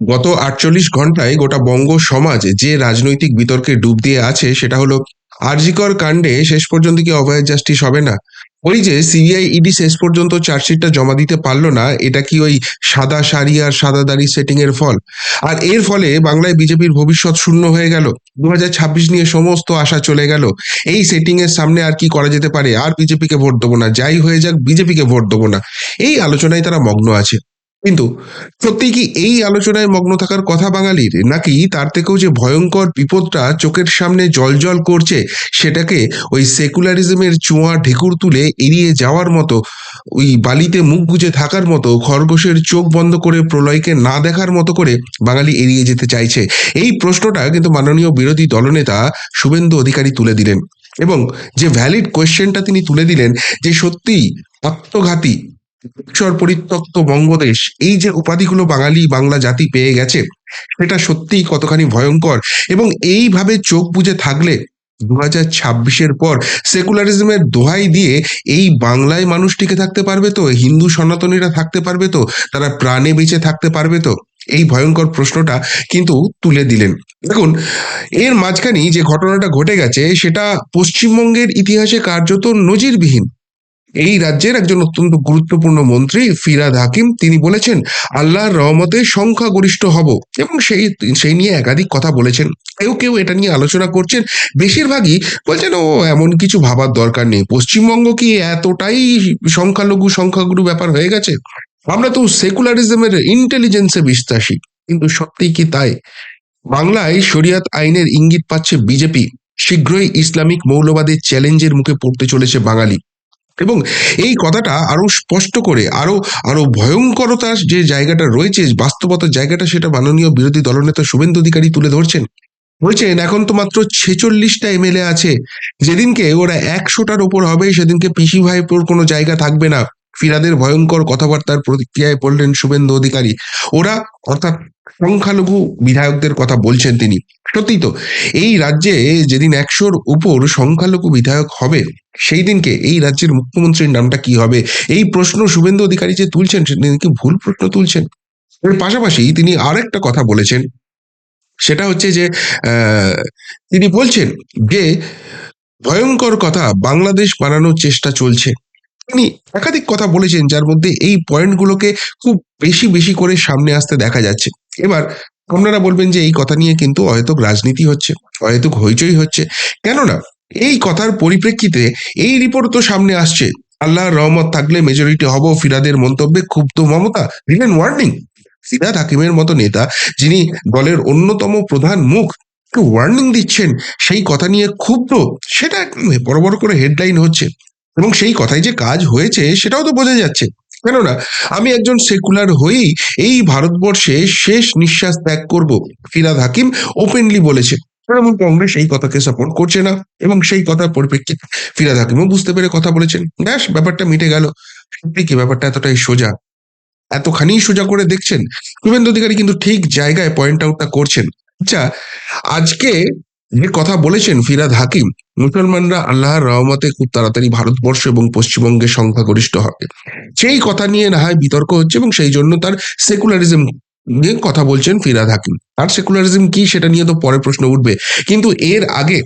গত ৪৮ ঘন্টায় গোটা বঙ্গ সমাজ যে রাজনৈতিক বিতর্কে ডুব দিয়ে আছে সেটা হলো আরজিকর কাণ্ডে শেষ পর্যন্ত কি অভয় জাস্টিস হবে না। ওই যে সিবিআই ইডি শেষ পর্যন্ত চার্জশিটটা জমা দিতে পারলো না, এটা কি ওই সাদা শাড়ি আর সাদা দাড়ি সেটিং এর ফল? আর এর ফলে বাংলায় বিজেপির ভবিষ্যৎ শূন্য হয়ে গেল। ২০২৬ নিয়ে সমস্ত আশা চলে গেল। এই সেটিং এর সামনে আর কি করা যেতে পারে? আর বিজেপিকে ভোট দেবো না, যাই হয়ে যাক বিজেপিকে ভোট দেবো না, এই আলোচনায় তারা মগ্ন আছে। কিন্তু সত্যি কি এই আলোচনায় মগ্ন থাকার কথা বাঙালির, নাকি তার থেকেও যে ভয়ঙ্কর বিপদটা চোখের সামনে জলজল করছে সেটাকে ওই সেকুলারিজমের চোঁয়া ঢেকুর তুলে এড়িয়ে যাওয়ার মতো, ওই বালিতে মুখ গুজে থাকার মতো, খরগোশের চোখ বন্ধ করে প্রলয়কে না দেখার মতো করে বাঙালি এড়িয়ে যেতে চাইছে? এই প্রশ্নটা কিন্তু মাননীয় বিরোধী দলনেতা শুভেন্দু অধিকারী তুলে দিলেন। এবং যে ভ্যালিড কোয়েশ্চেনটা তিনি তুলে দিলেন, যে সত্যিই আত্মঘাতী ঈশ্বর পরিত্যক্ত বঙ্গদেশ এই যে উপাধিগুলো বাঙালি বাংলা জাতি পেয়ে গেছে, সেটা সত্যিই কতখানি ভয়ঙ্কর। এবং এইভাবে চোখ বুজে থাকলে ২০২৬-এর পর সেকুলারিজমের দোহাই দিয়ে এই বাংলায় মানুষ টিকে থাকতে পারবে তো? হিন্দু সনাতনীরা থাকতে পারবে তো? তারা প্রাণে বেঁচে থাকতে পারবে তো? এই ভয়ঙ্কর প্রশ্নটা কিন্তু তুলে দিলেন। দেখুন, এর মাঝখানেই যে ঘটনাটা ঘটে গেছে সেটা পশ্চিমবঙ্গের ইতিহাসে কার্যত নজিরবিহীন। এই রাজ্যের একজন অত্যন্ত গুরুত্বপূর্ণ মন্ত্রী ফিরহাদ হাকিম তিনি বলেছেন আল্লাহর রহমতে সংখ্যাগরিষ্ঠ হব, এবং সেই সেই নিয়ে একাধিক কথা বলেছেন। কেউ কেউ এটা নিয়ে আলোচনা করছেন, বেশিরভাগই বলছেন ও এমন কিছু ভাবার দরকার নেই, পশ্চিমবঙ্গ কি এতটাই সংখ্যালঘু সংখ্যাগুরু ব্যাপার হয়ে গেছে? আমরা তো সেকুলারিজমের ইন্টেলিজেন্সে বিশ্বাসী। কিন্তু সত্যিই কি তাই? বাংলায় শরিয়াত আইনের ইঙ্গিত পাচ্ছে বিজেপি। শীঘ্রই ইসলামিক মৌলবাদের চ্যালেঞ্জের মুখে পড়তে চলেছে বাঙালি। এবং এই কথাটা আরো স্পষ্ট করে, আরো আরো ভয়ঙ্করতার যে জায়গাটা রয়েছে, বাস্তবতার জায়গাটা, সেটা মাননীয় বিরোধী দলনেতা শুভেন্দু অধিকারী তুলে ধরছেন। বলছেন এখন তো মাত্র 46টা এমএলএ আছে, যেদিনকে ওরা 100টার ওপর হবে সেদিনকে পিসি ভাইপোর কোনো জায়গা থাকবে না। ফিরাদের ভয়ঙ্কর কথাবার্তার প্রতিক্রিয়ায় পড়লেন শুভেন্দু অধিকারী। ওরা, অর্থাৎ সংখ্যালঘু বিধায়কদের কথা বলছেন তিনি। সত্যি তো, এই রাজ্যে যেদিন 100র উপর সংখ্যালঘু বিধায়ক হবে সেই দিনকে এই রাজ্যের মুখ্যমন্ত্রীর নামটা কি হবে? এই প্রশ্ন শুভেন্দু অধিকারী যে তুলছেন সেটা কি ভুল প্রশ্ন তুলছেন? এর পাশাপাশি তিনি আরেকটা কথা বলেছেন, সেটা হচ্ছে যে আহ, তিনি বলছেন যে ভয়ঙ্কর কথা, বাংলাদেশ বানানোর চেষ্টা চলছে। তিনি একাধিক কথা বলেছেন যার মধ্যে এই পয়েন্টগুলোকে খুব বেশি বেশি করে সামনে আসতে দেখা যাচ্ছে। এবার আপনারা বলবেন যে এই কথা নিয়ে কিন্তু অহেতুক রাজনীতি হচ্ছে, অহেতুক হইচই হচ্ছে। কেননা এই কথার পরিপ্রেক্ষিতে এই রিপোর্ট তো সামনে আসছে, আল্লাহর রহমত থাকলে মেজরিটি হব ফিরাদের মন্তব্যে ক্ষুব্ধ মমতা দিলেন ওয়ার্নিং। ফিরহাদ হাকিমের মতো নেতা, যিনি দলের অন্যতম প্রধান মুখ, ওয়ার্নিং দিচ্ছেন, সেই কথা নিয়ে ক্ষুব্ধ, সেটা একদম বড় বড় করে হেডলাইন হচ্ছে। এবং সেই কথাই যে কাজ হয়েছে সেটাও তো বোঝা যাচ্ছে। কেননা আমি একজন সেকুলার হয়েই এই ভারতবর্ষে শেষ নিঃশ্বাস ত্যাগ করব, ফিরহাদ হাকিম ওপেনলি বলেছে। তৃণমূল কংগ্রেস এই কথাকে সাপোর্ট করছে না, এবং সেই কথার পরিপ্রেক্ষিতে ফিরহাদ হাকিমও বুঝতে পেরে কথা বলেছেন, ব্যাস ব্যাপারটা মিটে গেল। সত্যি কি ব্যাপারটা এতটাই সোজা? এতখানি সোজা করে দেখছেন? শুভেন্দু অধিকারী কিন্তু ঠিক জায়গায় পয়েন্ট আউটটা করছেন। আচ্ছা, আজকে যে কথা বলেছেন ফিরহাদ হাকিম, মুসলমানরা আল্লাহর রহমতে খুব তাড়াতাড়ি ভারতবর্ষ এবং পশ্চিমবঙ্গে সংখ্যাগরিষ্ঠ হবে, সেই কথা নিয়ে না হয় বিতর্ক হচ্ছে, এবং সেই জন্য তার সেকুলারিজম নিয়ে কথা বলছেন ফিরহাদ হাকিম। তার সেকুলারিজম কি সেটা নিয়ে তো পরে প্রশ্ন উঠবে। কিন্তু এর আগে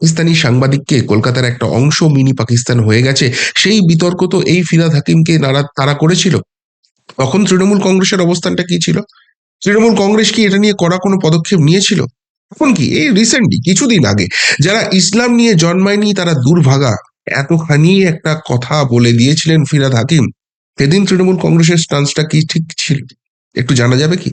পাকিস্তানি সাংবাদিককে কলকাতার একটা অংশ মিনি পাকিস্তান হয়ে গেছে, সেই বিতর্ক তো এই ফিরহাদ হাকিমকে তারা করেছিল। তখন তৃণমূল কংগ্রেসের অবস্থানটা কি ছিল? তৃণমূল কংগ্রেস কি এটা নিয়ে কড়া কোনো পদক্ষেপ নিয়েছিল? এখন কি এই রিসেন্টলি কিছুদিন আগে যারা ইসলাম নিয়ে জন্মায়নি তারা দুর্ভাগা, এতখানি একটা কথা বলে দিয়েছিলেন ফিরহাদ হাকিম। সেদিন তৃণমূল কংগ্রেসের স্টান্সটা কি ঠিক ছিল একটু জানা যাবে কি?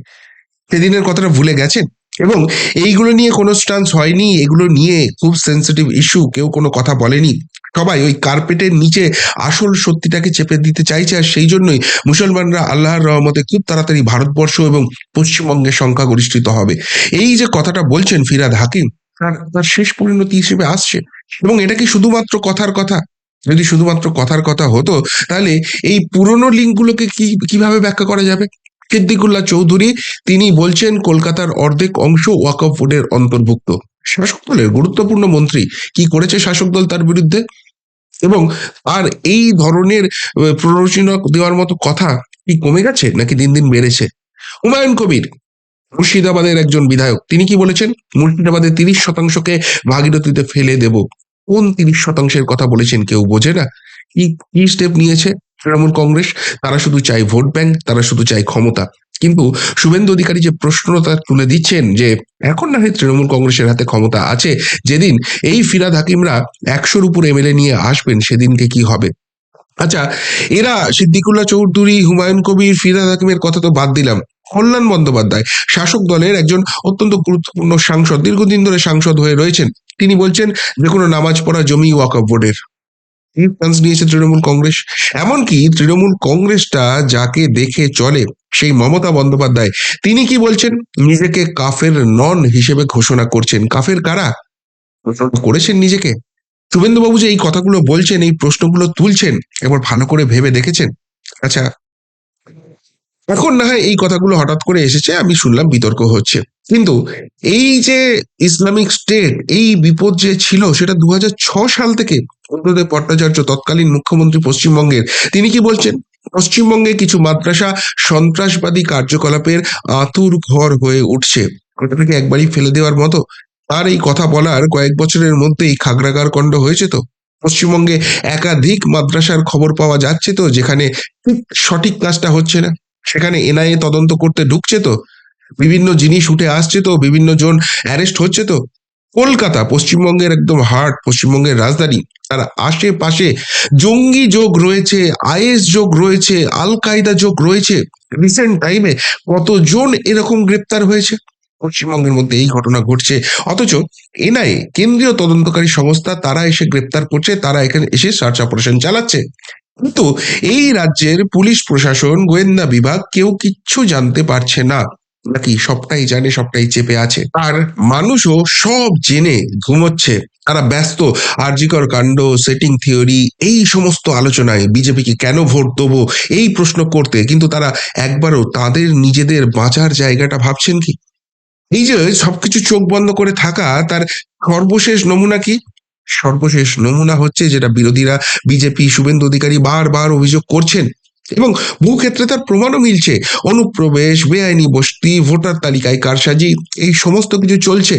সেদিনের কথাটা ভুলে গেছেন? এবং এইগুলো নিয়ে কোনো স্টান্স হয়নি, এগুলো নিয়ে খুব সেন্সিটিভ ইস্যু, কেউ কোনো কথা বলেনি। সবাই ওই কার্পেটের নিচে আসল সত্যিটাকে চেপে দিতে চাইছে, আর সেই জন্যই মুসলমানরা আল্লাহর রহমতে খুব তাড়াতাড়ি ভারতবর্ষ এবং পশ্চিমবঙ্গে সংখ্যাগরিষ্ঠিত হবে। এই যে কথাটা বলছেন ফিরহাদ হাকিম, তার তার শেষ পরিণতি হিসেবে আসছে। এবং এটা কি শুধুমাত্র কথার কথা? যদি শুধুমাত্র কথার কথা হতো, তাহলে এই পুরনো লিঙ্কগুলোকে কিভাবে ব্যাখ্যা করা যাবে? সিদ্দিকুল্লাহ চৌধুরী তিনি বলছেন কলকাতার অর্ধেক অংশ ওয়াকফ বোর্ডের অন্তর্ভুক্ত। শাসক দলের গুরুত্বপূর্ণ মন্ত্রী, কি করেছে শাসক দল তার বিরুদ্ধে? এবং আর এই ধরনের প্ররোচনা দেওয়ার মতো কথা কি কমে গেছে নাকি দিন দিন বেড়েছে? হুমায়ুন কবির মুর্শিদাবাদের একজন বিধায়ক, তিনি কি বলেছেন? মুর্শিদাবাদের 30%কে ভাগীরথীতে ফেলে দেব। কোন 30%-এর কথা বলেছেন কেউ বোঝে না? কি কি স্টেপ নিয়েছে তৃণমূল কংগ্রেস? তারা শুধু চায় ভোট ব্যাংক, তারা শুধু চায় ক্ষমতা। কিন্তু শুভেন্দু অধিকারী যে প্রশ্নটা তুলে দিচ্ছেন যে এখন না হয় তৃণমূল কংগ্রেসের হাতে ক্ষমতা আছে, যেদিন এই ফিরহাদ হাকিমরা 100-র উপর এমএলএ নিয়ে আসবেন সেদিনকে কি হবে? আচ্ছা, এরা সিদ্দিকুল্লাহ চৌধুরী, হুমায়ুন কবির, ফিরহাদ হাকিমের কথা তো বাদ দিলাম। কল্যাণ বন্দ্যোপাধ্যায় শাসক দলের একজন অত্যন্ত গুরুত্বপূর্ণ সাংসদ, দীর্ঘদিন ধরে সাংসদ হয়ে রয়েছেন। তিনি বলছেন যে কোনো নামাজ পড়া জমি ওয়াকফ বোর্ডের। এই স্ট্যান্স নিয়েছে তৃণমূল কংগ্রেস। এমনকি তৃণমূল কংগ্রেসটা যাকে দেখে চলে, সেই মমতা বন্দ্যোপাধ্যায়, তিনি কি বলছেন? নিজেকে কাফের নন হিসেবে ঘোষণা করছেন। কাফের কারা? ঘোষণা করেছেন নিজেকে। শুভেন্দুবাবু যে এই কথাগুলো বলছেন, এই প্রশ্নগুলো তুলছেন, একবার ভালো করে ভেবে দেখেছেন? আচ্ছা, এখন না হয় এই কথাগুলো হঠাৎ করে এসেছে, আমি শুনলাম বিতর্ক হচ্ছে, কিন্তু এই যে ইসলামিক স্টেট, এই বিপদ যে ছিল সেটা 2006 সাল থেকে। বুদ্ধদেব ভট্টাচার্য, তৎকালীন মুখ্যমন্ত্রী পশ্চিমবঙ্গের, তিনি কি বলছেন? পশ্চিমবঙ্গে কিছু মাদ্রাসা সন্ত্রাসবাদী কার্যকলাপের আতুর ঘর হয়ে উঠছে। ওটাকে একবারই ফেলে দেওয়ার মতো? তার এই কথা বলার কয়েক বছরের মধ্যেই খাগড়াগাড় কাণ্ড হয়েছে তো। পশ্চিমবঙ্গে একাধিক মাদ্রাসার খবর পাওয়া যাচ্ছে তো, যেখানে ঠিক সঠিক কাজটা হচ্ছে না, সেখানে এনআইএ তদন্ত করতে ঢুকছে তো, বিভিন্ন জিনিস উঠে আসছে তো, বিভিন্ন জন অ্যারেস্ট হচ্ছে তো। কলকাতা, পশ্চিমবঙ্গের একদম হার্ট, পশ্চিমবঙ্গের রাজধানী, তার আশেপাশে জঙ্গি যোগ রয়েছে, আইএস যোগ রয়েছে, আল কায়দা যোগ রয়েছে। রিসেন্ট টাইমে কতজন এরকম গ্রেপ্তার হয়েছে পশ্চিমবঙ্গের মধ্যে? এই ঘটনা ঘটছে, অথচ এনআইএ, কেন্দ্রীয় তদন্তকারী সংস্থা, তারা এসে গ্রেপ্তার করছে, তারা এখানে এসে সার্চ অপারেশন চালাচ্ছে। কিন্তু এই রাজ্যের পুলিশ প্রশাসন, গোয়েন্দা বিভাগ কেউ কিচ্ছু জানতে পারছে না, নাকি সবটাই জানে, সবটাই চেপে আছে। আর মানুষও সব জেনে ঘুমোচ্ছে। তারা ব্যস্ত আরজিকর কাণ্ড, সেটিং থিওরি, এই সমস্ত আলোচনায় বিজেপিকে কেন ভোট দেবো এই প্রশ্ন করতে, কিন্তু তারা একবারও তাদের নিজেদের বাঁচার জায়গাটা ভাবছেন কি? এই যে সবকিছু চোখ বন্ধ করে থাকা, তার সর্বশেষ নমুনা কি? সর্বশেষ নমুনা হচ্ছে যেটা বিরোধীরা, বিজেপি, শুভেন্দু অধিকারী বারবার অভিযোগ করছেন, এবং বহু ক্ষেত্রে তার প্রমাণও মিলছে। অনুপ্রবেশ, বেআইনি বসতি, ভোটার তালিকায় কারসাজি, এই সমস্ত কিছু চলছে।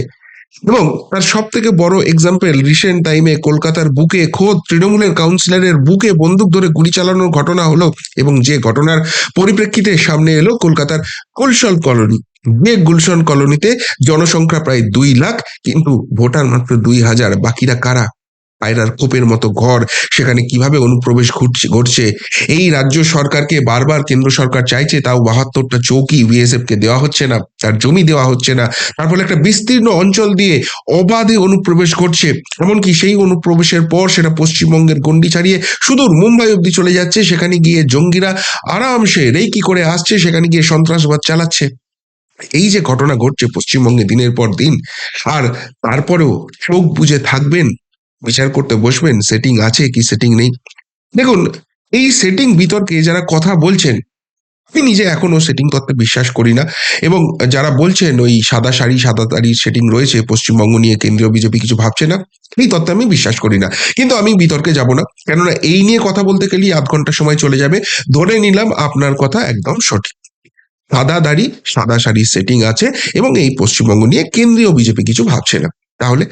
এবং তার সব থেকে বড় এক্সাম্পল, রিসেন্ট টাইমে কলকাতার বুকে খোদ তৃণমূলের কাউন্সিলরের বুকে বন্দুক ধরে গুলি চালানোর ঘটনা হলো, এবং যে ঘটনার পরিপ্রেক্ষিতে সামনে এলো কলকাতার গুলশন কলোনি। যে গুলশন কলোনিতে জনসংখ্যা প্রায় 2 লাখ, কিন্তু ভোটার মাত্র 2,000। বাকিরা কারা? পায়রার খোপের মতো ঘর। সেখানে কিভাবে অনুপ্রবেশ ঘটছে? এই রাজ্য সরকারকে বারবার কেন্দ্র সরকার চাইছে, তাও 72টা চৌকি বিএসএফ কে দেওয়া হচ্ছে না, তার জমি দেওয়া হচ্ছে না। তার ফলে একটা বিস্তীর্ণ অঞ্চল দিয়ে অবাধে অনুপ্রবেশ ঘটছে। এমনকি সেই অনুপ্রবেশের পর সেটা পশ্চিমবঙ্গের গণ্ডি ছাড়িয়ে সুদূর মুম্বাই অব্দি চলে যাচ্ছে। সেখানে গিয়ে জঙ্গিরা আরামসে রেকি করে আসছে, সেখানে গিয়ে সন্ত্রাসবাদ চালাচ্ছে। এই যে ঘটনা ঘটছে পশ্চিমবঙ্গে দিনের পর দিন, আর তারপরেও চোখ বুজে থাকবেন, বিচার করতে বসবেন সেটিং আছে কি সেটিং নেই? দেখুন, এই সেটিং বিতর্কে যারা কথা বলছেন, আমি নিজে এখনো সেটিং তত্ত্বে বিশ্বাস করি না। এবং যারা বলছেন ওই সাদা শাড়ি সাদা তাড়ির সেটিং রয়েছে, পশ্চিমবঙ্গ নিয়ে কেন্দ্রীয় বিজেপি কিছু ভাবছে না, এই তত্ত্বে আমি বিশ্বাস করি না। কিন্তু আমি বিতর্কে যাব না, কেননা এই নিয়ে কথা বলতে গেলেই আধ ঘন্টা সময় চলে যাবে। ধরে নিলাম আপনার কথা একদম সঠিক, সাদা দাড়ি সাদা শাড়ির সেটিং আছে, এবং এই পশ্চিমবঙ্গ নিয়ে কেন্দ্রীয় বিজেপি কিছু ভাবছে না। তাহলে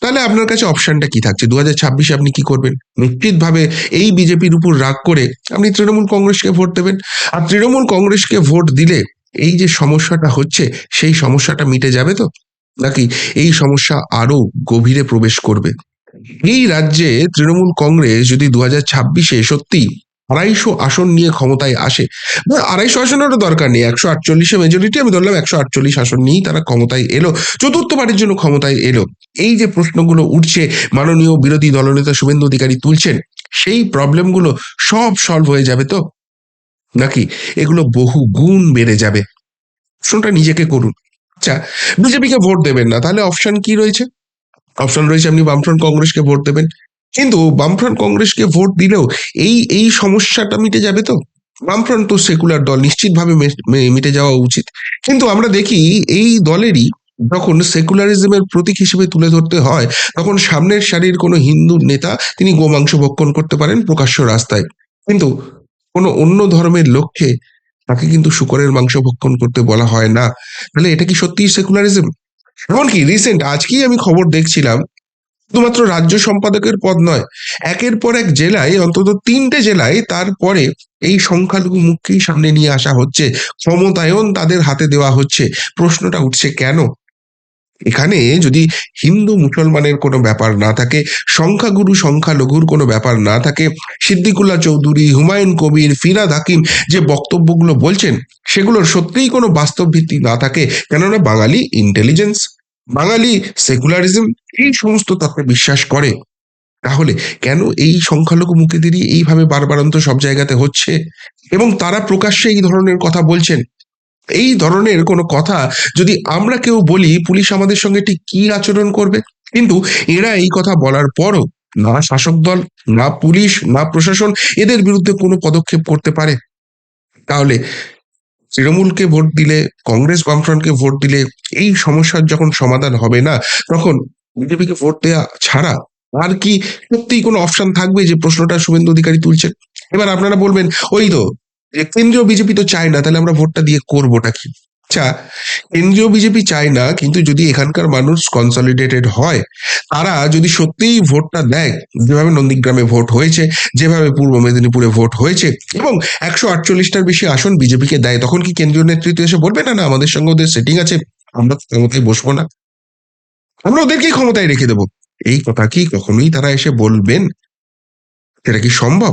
তাহলে আপনার কাছে অপশনটা কি থাকছে? 2026-এ আপনি কি করবেন? নিশ্চিতভাবে এই বিজেপির উপর রাগ করে আপনি তৃণমূল কংগ্রেসকে ভোট দেবেন। আর তৃণমূল কংগ্রেসকে ভোট দিলে এই যে সমস্যাটা হচ্ছে, সেই সমস্যাটা মিটে যাবে তো, নাকি এই সমস্যা আরো গভীরে প্রবেশ করবে? এই রাজ্যে তৃণমূল কংগ্রেস যদি 2026-এ সত্যি 250 আসন নিয়ে ক্ষমতায় আসে, বা 250 আসনেরও দরকার নেই, 148-এ মেজরিটি, আমি ধরলাম 148 আসন নিয়েই তারা ক্ষমতায় এলো, চতুর্থবারের জন্য ক্ষমতায় এলো, এই যে প্রশ্নগুলো উঠছে, মাননীয় বিরোধী দলনেতা শুভেন্দু অধিকারী তুলছেন, সেই প্রবলেমগুলো সব সলভ হয়ে যাবে তো, নাকি এগুলো বহু গুণ বেড়ে যাবে? প্রশ্নটা নিজেকে করুন। আচ্ছা, বিজেপিকে ভোট দেবেন না, তাহলে অপশন কি রয়েছে? অপশন রয়েছে আপনি বামফ্রন্ট কংগ্রেসকে ভোট দেবেন। কিন্তু বামফ্রন্ট কংগ্রেসকে ভোট দিলেও এই এই সমস্যাটা মিটে যাবে তো? বামফ্রন্ট তো সেকুলার দল, নিশ্চিতভাবে মিটে যাওয়া উচিত। কিন্তু আমরা দেখি এই দলেরই যখন সেকুলারিজমের প্রতীক হিসেবে তুলে ধরতে হয়, তখন সামনের সারির কোনো হিন্দু নেতা তিনি গোমাংস ভক্ষণ করতে পারেন প্রকাশ্য রাস্তায়, কিন্তু কোনো অন্য ধর্মের লোককে তাকে কিন্তু শূকরের মাংস ভক্ষণ করতে বলা হয় না। তাহলে এটা কি সত্যিই সেকুলারিজম? এমনকি রিসেন্ট আজকেই আমি খবর দেখছিলাম, শুধুমাত্র রাজ্য সম্পাদকের পদ নয়, একের পর এক জেলায়, অন্তত ৩টে জেলায় তারপরে এই সংখ্যালঘু মুখকেই সামনে নিয়ে আসা হচ্ছে, ক্ষমতায়ন তাদের হাতে দেওয়া হচ্ছে। প্রশ্নটা উঠছে কেন? এখানে যদি হিন্দু মুসলমানের কোনো ব্যাপার না থাকে, সংখ্যাগুরু সংখ্যালঘুর কোনো ব্যাপার না থাকে, সিদ্দিকুল্লাহ চৌধুরী, হুমায়ুন কবির, ফিরহাদ হাকিম যে বক্তব্যগুলো বলছেন সেগুলোর সত্যিই কোনো বাস্তব ভিত্তি না থাকে, কেননা বাঙালি ইন্টেলিজেন্স, বাঙালি সেকুলারিজম এই সমস্ত তত্ত্বে বিশ্বাস করে, তাহলে কেন এই সংখ্যালঘু মুখেদেরই এইভাবে বারবারন্ত সব জায়গাতে হচ্ছে এবং তারা প্রকাশ্যে এই ধরনের কথা বলছেন? এই ধরনের কোনো কথা যদি আমরা কেউ বলি, পুলিশ আমাদের সঙ্গে ঠিক কি আচরণ করবে? কিন্তু এরা এই কথা বলার পরও না শাসক দল, না পুলিশ, না প্রশাসন এদের বিরুদ্ধে কোনো পদক্ষেপ করতে পারে। তাহলে তৃণমূলকে ভোট দিলে, কংগ্রেস বামফ্রন্টকে ভোট দিলে এই সমস্যার যখন সমাধান হবে না, তখন বিজেপিকে ভোট দেওয়া ছাড়া আর কি সত্যিই কোনো অপশন থাকবে? যে প্রশ্নটা শুভেন্দু অধিকারী তুলছেন। এবার আপনারা বলবেন, ওই তো, যে কেন্দ্রীয় বিজেপি তো চায় না, তাহলে আমরা ভোটটা দিয়ে করবোটা কি? আচ্ছা, কেন্দ্রীয় বিজেপি চায় না, কিন্তু যদি এখানকার মানুষ কনসলিডেটেড হয়, তারা যদি সত্যিই ভোটটা দেয়, যেভাবে নন্দীগ্রামে ভোট হয়েছে, যেভাবে পূর্ব মেদিনীপুরে ভোট হয়েছে, এবং ১৪৮টার বেশি আসন বিজেপিকে দেয়, তখন কি কেন্দ্রীয় নেতৃত্ব এসে বলবে না না আমাদের সঙ্গে ওদের সেটিং আছে, আমরা ক্ষমতায় বসবো না, আমরা ওদেরকেই ক্ষমতায় রেখে দেবো? এই কথা কি কখনোই তারা এসে বলবেন? সেটা কি সম্ভব?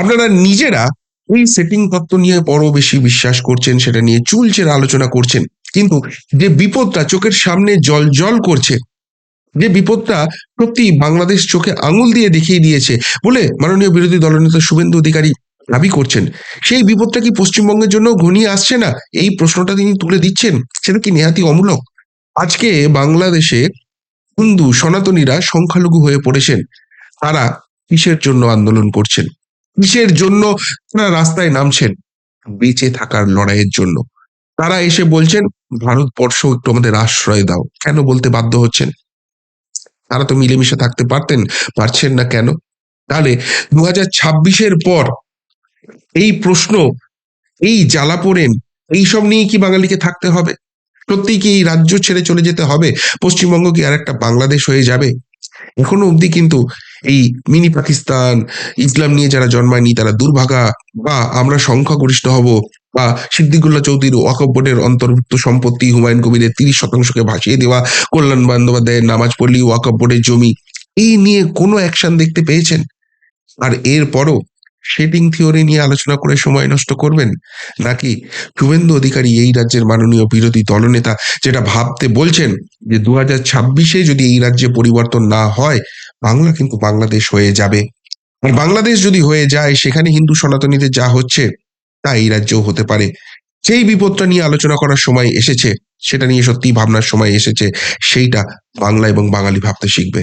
আপনারা নিজেরা এই সেটিং তত্ত্ব নিয়ে বড় বেশি বিশ্বাস করছেন, সেটা নিয়ে চুলচেরা আলোচনা করছেন, কিন্তু যে বিপদটা চোখের সামনে জল জল করছে, যে বিপদটা সত্যি বাংলাদেশ চোখে আঙুল দিয়ে দেখিয়ে দিয়েছে বলে মাননীয় বিরোধী দলনেতা শুভেন্দু অধিকারী দাবি করছেন, সেই বিপদটা কি পশ্চিমবঙ্গের জন্য ঘনিয়ে আসছে না? এই প্রশ্নটা তিনি তুলে দিচ্ছেন, সেটা কি নেহাতি অমূলক? আজকে বাংলাদেশে হিন্দু সনাতনীরা সংখ্যালঘু হয়ে পড়েছেন। তারা কিসের জন্য আন্দোলন করছেন? কিসের জন্য তারা রাস্তায় নামছেন? বেঁচে থাকার লড়াইয়ের জন্য। তারা এসে বলছেন, ভারতবর্ষ একটু আমাদের আশ্রয় দাও। কেন বলতে বাধ্য হচ্ছেন? তারা তো মিলেমিশে থাকতে পারতেন, পারছেন না কেন? তাহলে ২০২৬-এর পর এই প্রশ্ন, এই জ্বালাপোড়েন, এইসব নিয়ে কি বাঙালিকে থাকতে হবে? সত্যিই কি এই রাজ্য ছেড়ে চলে যেতে হবে? পশ্চিমবঙ্গ কি আরেকটা বাংলাদেশ হয়ে যাবে? এখনো অবধি কিন্তু এই মিনি পাকিস্তান, ইসলাম নিয়ে যারা জন্মায়নি তারা দুর্ভাগা, বা আমরা সংখ্যাগরিষ্ঠ হব, বা সিদ্দিকুল্লাহ চৌধুরীর ওয়াকফ বোর্ডের অন্তর্ভুক্ত সম্পত্তি, হুমায়ুন কবিরের ৩০% ভাসিয়ে দেওয়া, কল্যাণ বন্দ্যোপাধ্যায়ের নামাজ পড়লেই ওয়াকফ বোর্ডের জমি, এই নিয়ে কোনো অ্যাকশন দেখতে পেয়েছেন? আর এরপরও শেডিং থিওরি নিয়ে আলোচনা করে সময় নষ্ট করবেন? নাকি শুভেন্দু অধিকারী এই রাজ্যের মাননীয় বিরোধী দলনেতা যেটা ভাবতে বলছেন, যে ২০২৬-এ যদি এই রাজ্যে পরিবর্তন না হয়, বাংলা কিন্তু বাংলাদেশ হয়ে যাবে, আর বাংলাদেশ যদি হয়ে যায়, সেখানে হিন্দু সনাতনীদের যা হচ্ছে তা এই রাজ্যেও হতে পারে। যেই বিপদটা নিয়ে আলোচনা করার সময় এসেছে, সেটা নিয়ে সত্যিই ভাবনার সময় এসেছে, সেইটা বাংলা এবং বাঙালি ভাবতে শিখবে।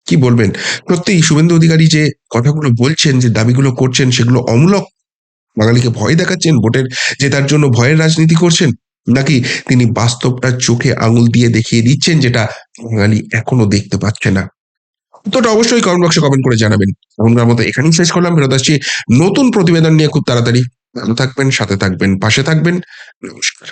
কি বলবেন? সত্যিই শুভেন্দু অধিকারী যে কথাগুলো বলছেন, যে দাবিগুলো করছেন, সেগুলো অমূলক? বাঙালিকে ভয় দেখাচ্ছেন, ভোটের জেতার জন্য ভয়ের রাজনীতি করছেন? নাকি তিনি বাস্তবটা চোখে আঙুল দিয়ে দেখিয়ে দিচ্ছেন, যেটা বাঙালি এখনো দেখতে পাচ্ছে না? উত্তরটা অবশ্যই কমেন্ট বক্সে কমেন্ট করে জানাবেন। এখনকার মতো এখানেই শেষ করলাম। ফেরত আসছি নতুন প্রতিবেদন নিয়ে খুব তাড়াতাড়ি। ভালো থাকবেন, সাথে থাকবেন, পাশে থাকবেন। নমস্কার।